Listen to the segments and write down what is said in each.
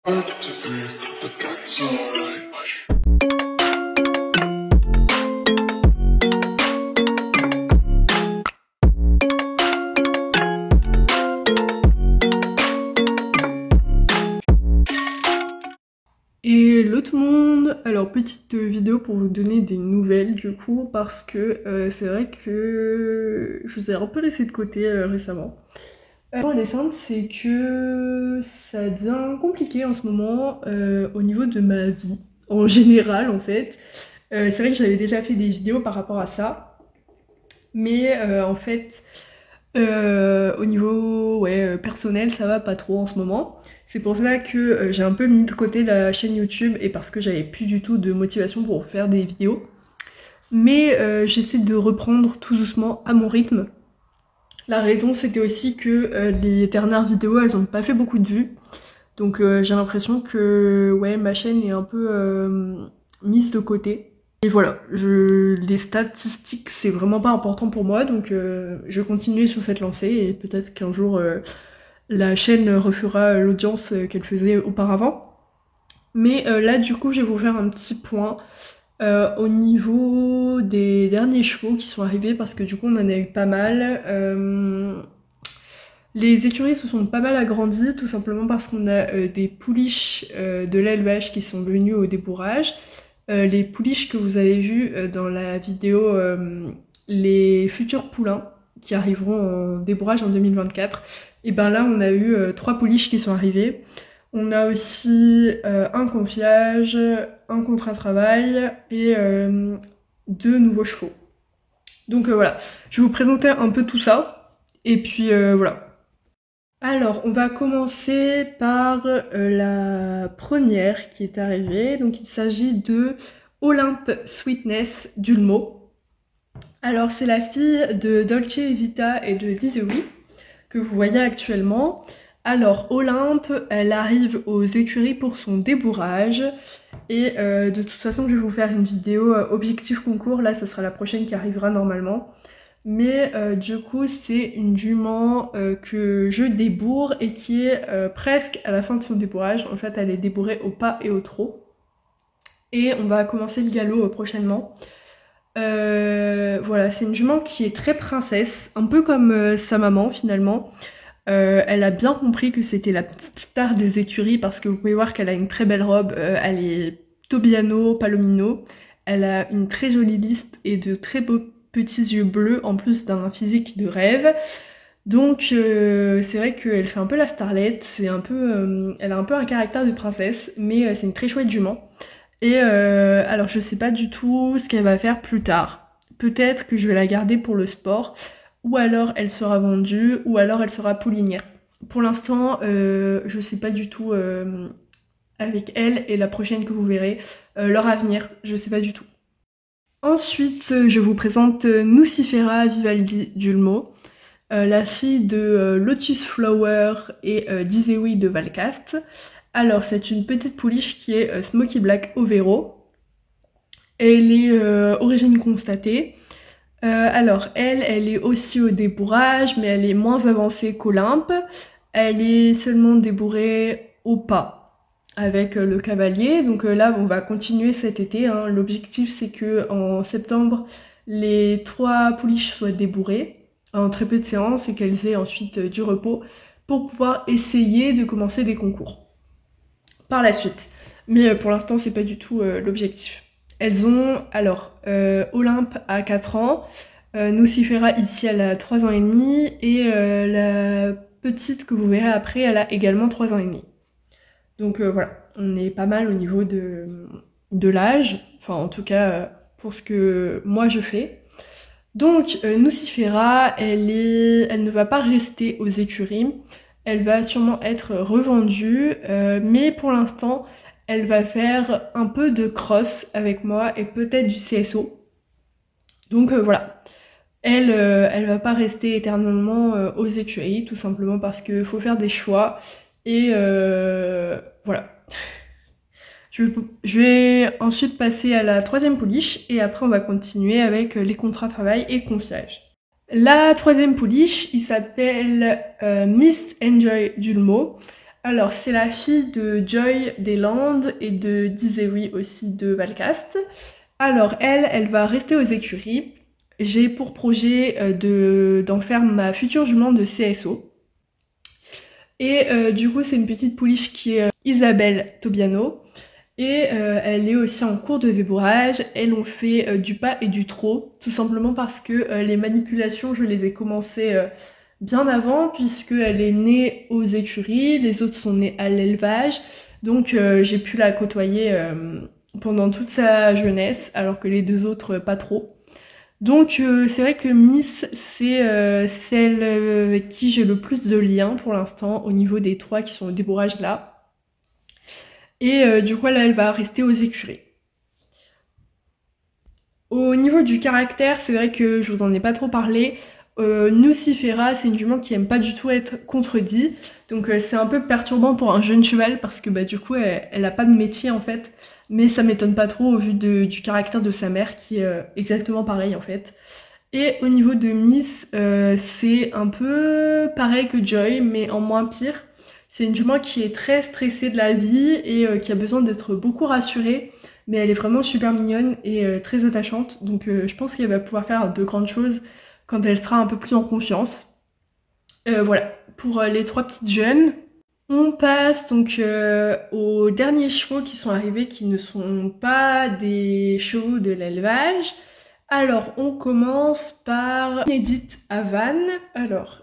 Hard to breathe, but that's alright. Hush. Hello tout le monde! Alors petite vidéo pour vous donner des nouvelles du coup parce que c'est vrai que je vous ai un peu laissé de côté récemment. Elle est simple, c'est que ça devient compliqué en ce moment au niveau de ma vie en général en fait. C'est vrai que j'avais déjà fait des vidéos par rapport à ça, mais en fait au niveau personnel ça va pas trop en ce moment. C'est pour ça que j'ai un peu mis de côté la chaîne YouTube et parce que j'avais plus du tout de motivation pour faire des vidéos. Mais j'essaie de reprendre tout doucement à mon rythme. La raison c'était aussi que les dernières vidéos elles ont pas fait beaucoup de vues. Donc j'ai l'impression que ouais, ma chaîne est un peu mise de côté. Et voilà, les statistiques c'est vraiment pas important pour moi, donc je vais continuer sur cette lancée et peut-être qu'un jour la chaîne refera l'audience qu'elle faisait auparavant. Mais là du coup je vais vous faire un petit point au niveau des derniers chevaux qui sont arrivés parce que du coup on en a eu pas mal. Les écuries se sont pas mal agrandies tout simplement parce qu'on a des pouliches de l'élevage qui sont venues au débourrage. Les pouliches que vous avez vues dans la vidéo les futurs poulains qui arriveront en débourrage en 2024. Et ben là on a eu 3 pouliches qui sont arrivées. On a aussi un confiage, un contrat travail et 2 nouveaux chevaux. Donc voilà, je vais vous présenter un peu tout ça. Et puis voilà. Alors, on va commencer par la première qui est arrivée. Donc, il s'agit de Olympe Sweetness d'Ulmo. Alors, c'est la fille de Dolce Vita et de Dizewi que vous voyez actuellement. Alors, Olympe, elle arrive aux écuries pour son débourrage. Et de toute façon, je vais vous faire une vidéo objectif concours. Là, ce sera la prochaine qui arrivera normalement. Mais du coup c'est une jument que je débourre et qui est presque à la fin de son débourrage. En fait elle est débourrée au pas et au trot. Et on va commencer le galop prochainement. Voilà, c'est une jument qui est très princesse, un peu comme sa maman finalement. Elle a bien compris que c'était la petite star des écuries parce que vous pouvez voir qu'elle a une très belle robe. Elle est Tobiano, Palomino. Elle a une très jolie liste et de très beaux petits yeux bleus en plus d'un physique de rêve. Donc c'est vrai qu'elle fait un peu la starlette, c'est un peu, elle a un peu un caractère de princesse, mais c'est une très chouette jument. Et alors je sais pas du tout ce qu'elle va faire plus tard. Peut-être que je vais la garder pour le sport, ou alors elle sera vendue, ou alors elle sera poulinière. Pour l'instant, je sais pas du tout avec elle et la prochaine que vous verrez, leur avenir, je sais pas du tout. Ensuite, je vous présente Nucifera Vivaldi d'Ulmo, la fille de Lotus Flower et d'Izewi de Valcast. Alors, c'est une petite pouliche qui est Smoky Black Overo. Elle est origine constatée. Alors, elle est aussi au débourrage, mais elle est moins avancée qu'Olympe. Elle est seulement débourrée au pas avec le cavalier. Donc là, on va continuer cet été. Hein. L'objectif, c'est que en septembre, les 3 pouliches soient débourrées en très peu de séances et qu'elles aient ensuite du repos pour pouvoir essayer de commencer des concours par la suite. Mais pour l'instant, c'est pas du tout l'objectif. Elles ont, alors, Olympe à 4 ans, Nucifera ici, elle a 3 ans et demi, et la petite que vous verrez après, elle a également 3 ans et demi. Donc voilà, on est pas mal au niveau de l'âge, enfin en tout cas pour ce que moi je fais. Donc Nucifera, elle ne va pas rester aux écuries, elle va sûrement être revendue, mais pour l'instant elle va faire un peu de cross avec moi et peut-être du CSO. Donc voilà. Elle va pas rester éternellement aux écuries, tout simplement parce qu'il faut faire des choix. Et voilà. Je vais ensuite passer à la 3e pouliche et après on va continuer avec les contrats travail et confiage. La 3e pouliche, il s'appelle Miss Enjoy d'Ulmo. Alors, c'est la fille de Joy des Landes et de Dizewi aussi de Valcast. Alors, elle va rester aux écuries. J'ai pour projet d'en faire ma future jument de CSO. Et du coup, c'est une petite pouliche qui est Isabelle Tobiano. Et elle est aussi en cours de débourrage. Elles ont fait du pas et du trot, tout simplement parce que les manipulations, je les ai commencées bien avant, puisqu'elle est née aux écuries, les autres sont nés à l'élevage. Donc j'ai pu la côtoyer pendant toute sa jeunesse, alors que les deux autres pas trop. Donc c'est vrai que Miss, c'est celle avec qui j'ai le plus de liens pour l'instant, au niveau des trois qui sont au débourrage là. Et du coup là, elle va rester aux écuries. Au niveau du caractère, c'est vrai que je vous en ai pas trop parlé. Nucifera, c'est une jument qui aime pas du tout être contredit. Donc c'est un peu perturbant pour un jeune cheval parce que bah, du coup elle a pas de métier en fait. Mais ça m'étonne pas trop au vu du caractère de sa mère qui est exactement pareil en fait. Et au niveau de Miss, c'est un peu pareil que Joy mais en moins pire. C'est une jument qui est très stressée de la vie et qui a besoin d'être beaucoup rassurée. Mais elle est vraiment super mignonne et très attachante. Donc je pense qu'elle va pouvoir faire de grandes choses quand elle sera un peu plus en confiance. Voilà, pour les trois petites jeunes. On passe donc aux derniers chevaux qui sont arrivés qui ne sont pas des chevaux de l'élevage. Alors on commence par Inédite à Vannes. Alors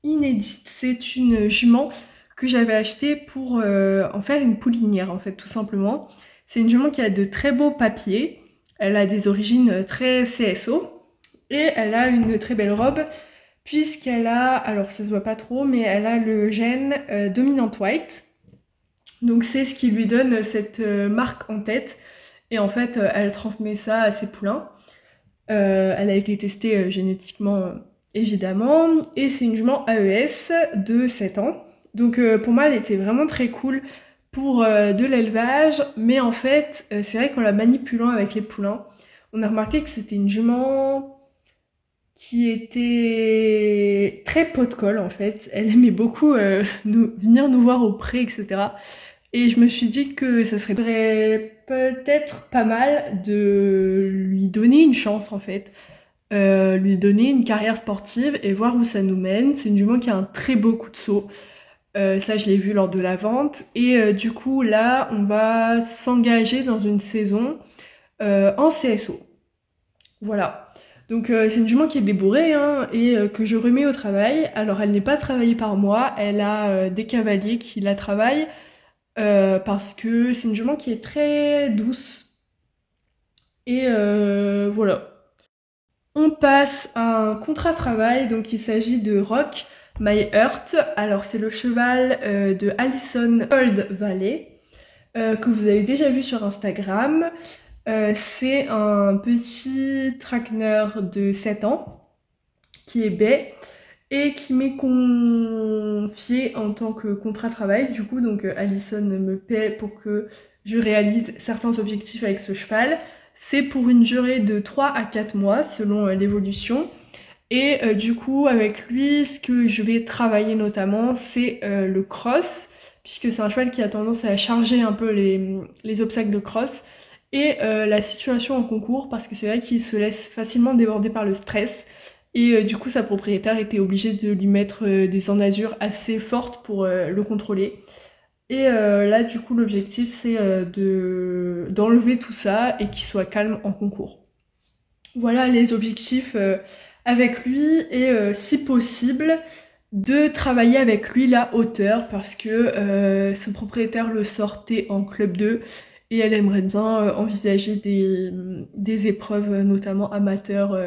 Inédite, c'est une jument que j'avais achetée pour en faire une poulinière en fait tout simplement. C'est une jument qui a de très beaux papiers. Elle a des origines très CSO et elle a une très belle robe puisqu'elle a, alors ça se voit pas trop, mais elle a le gène Dominant White. Donc c'est ce qui lui donne cette marque en tête. Et en fait, elle transmet ça à ses poulains. Elle a été testée génétiquement, évidemment. Et c'est une jument AES de 7 ans. Donc pour moi, elle était vraiment très cool pour de l'élevage. Mais en fait, c'est vrai qu'en la manipulant avec les poulains, on a remarqué que c'était une jument qui était très pot de colle en fait. Elle aimait beaucoup venir nous voir au pré, etc. Et je me suis dit que ça serait peut-être pas mal de lui donner une chance en fait. Lui donner une carrière sportive et voir où ça nous mène. C'est une jument qui a un très beau coup de saut. Ça, je l'ai vu lors de la vente. Et du coup, là, on va s'engager dans une saison en CSO. Voilà. Donc c'est une jument qui est débourrée hein, et que je remets au travail. Alors elle n'est pas travaillée par moi, elle a des cavaliers qui la travaillent parce que c'est une jument qui est très douce. Et voilà. On passe à un contrat travail, donc il s'agit de Rock My Heart. Alors c'est le cheval de Alison Cold Valley que vous avez déjà vu sur Instagram. C'est un petit traqueneur de 7 ans qui est baie et qui m'est confié en tant que contrat travail. Du coup, donc Alison me paie pour que je réalise certains objectifs avec ce cheval. C'est pour une durée de 3 à 4 mois selon l'évolution. Et du coup, avec lui, ce que je vais travailler notamment, c'est le cross, puisque c'est un cheval qui a tendance à charger un peu les obstacles de cross. Et la situation en concours, parce que c'est vrai qu'il se laisse facilement déborder par le stress. Et du coup, sa propriétaire était obligée de lui mettre des enasures assez fortes pour le contrôler. Et là, du coup, l'objectif, c'est d'enlever tout ça et qu'il soit calme en concours. Voilà les objectifs avec lui et si possible, de travailler avec lui la hauteur parce que son propriétaire le sortait en club 2 et elle aimerait bien envisager des épreuves, notamment amateurs.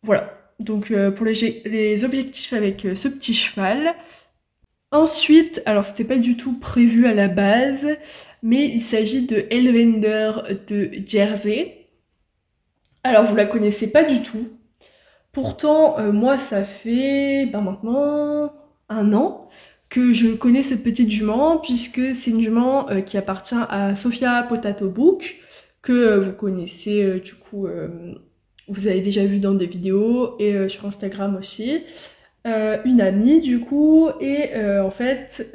Voilà, donc pour les objectifs avec ce petit cheval. Ensuite, alors c'était pas du tout prévu à la base, mais il s'agit de Elvender de Jersey. Alors vous la connaissez pas du tout. Pourtant, moi ça fait maintenant 1 an que je connais cette petite jument, puisque c'est une jument qui appartient à Sophia Potato Book, que vous connaissez du coup, vous avez déjà vu dans des vidéos et sur Instagram aussi. une amie du coup, et en fait,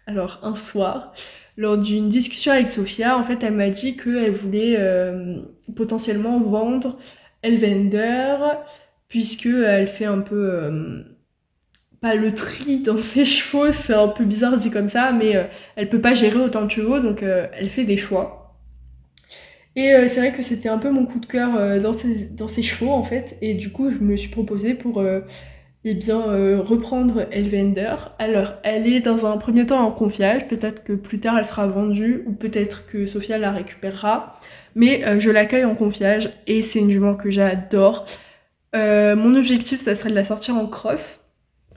alors un soir, lors d'une discussion avec Sophia, en fait, elle m'a dit qu'elle voulait potentiellement vendre Elvender, puisque elle fait un peu pas le tri dans ses chevaux, c'est un peu bizarre dit comme ça, mais elle peut pas gérer autant de chevaux, donc elle fait des choix. Et c'est vrai que c'était un peu mon coup de cœur dans ses chevaux en fait, et du coup je me suis proposée pour eh bien, reprendre Elvender. Alors, elle est dans un premier temps en confiage, peut-être que plus tard elle sera vendue, ou peut-être que Sophia la récupérera, mais je l'accueille en confiage, et c'est une jument que j'adore. Mon objectif, ça serait de la sortir en cross,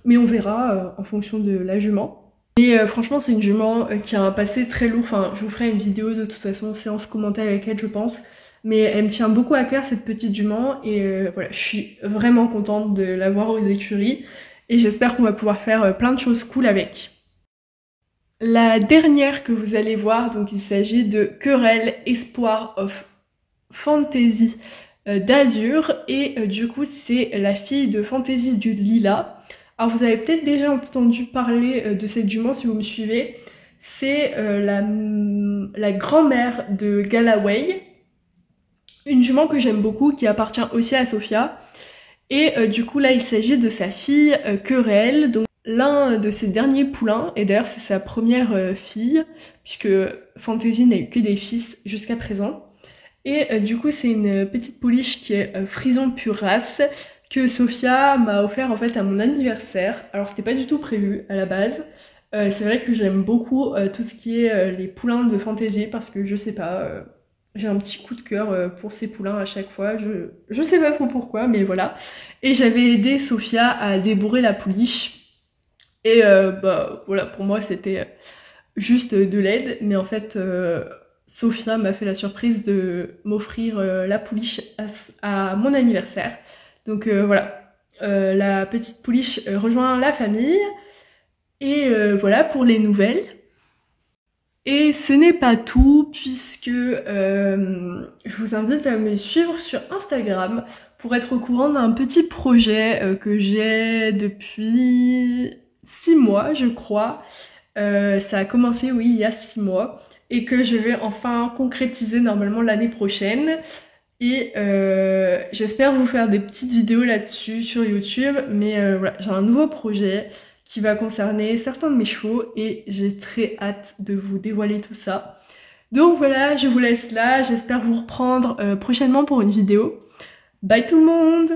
mais on verra en fonction de la jument. Et franchement, c'est une jument qui a un passé très lourd. Enfin, je vous ferai une vidéo de toute façon, séance commentée avec elle, je pense. Mais elle me tient beaucoup à cœur, cette petite jument. Et voilà, je suis vraiment contente de l'avoir aux écuries. Et j'espère qu'on va pouvoir faire plein de choses cool avec. La dernière que vous allez voir, donc il s'agit de Querelle Espoir of Fantasy d'Azur. Et du coup, c'est la fille de Fantasy du Lilas. Alors vous avez peut-être déjà entendu parler de cette jument si vous me suivez. C'est la grand-mère de Galloway, une jument que j'aime beaucoup qui appartient aussi à Sophia. Et du coup là il s'agit de sa fille Querelle, donc l'un de ses derniers poulains, et d'ailleurs c'est sa première fille, puisque Fantasy n'a eu que des fils jusqu'à présent. Et du coup c'est une petite pouliche qui est frison pure race, que Sophia m'a offert en fait à mon anniversaire. Alors c'était pas du tout prévu à la base. C'est vrai que j'aime beaucoup tout ce qui est les poulains de Fantasy, parce que je sais pas, j'ai un petit coup de cœur pour ces poulains à chaque fois. Je sais pas trop pourquoi, mais voilà. Et j'avais aidé Sophia à débourrer la pouliche. Et bah voilà, pour moi c'était juste de l'aide, mais en fait Sophia m'a fait la surprise de m'offrir la pouliche à mon anniversaire. Donc voilà, la petite pouliche rejoint la famille. Et voilà pour les nouvelles. Et ce n'est pas tout, puisque je vous invite à me suivre sur Instagram pour être au courant d'un petit projet que j'ai depuis 6 mois, je crois. Ça a commencé, oui, il y a 6 mois, et que je vais enfin concrétiser normalement l'année prochaine. Et j'espère vous faire des petites vidéos là-dessus sur YouTube, mais voilà, j'ai un nouveau projet qui va concerner certains de mes chevaux et j'ai très hâte de vous dévoiler tout ça. Donc voilà, je vous laisse là, j'espère vous reprendre prochainement pour une vidéo. Bye tout le monde!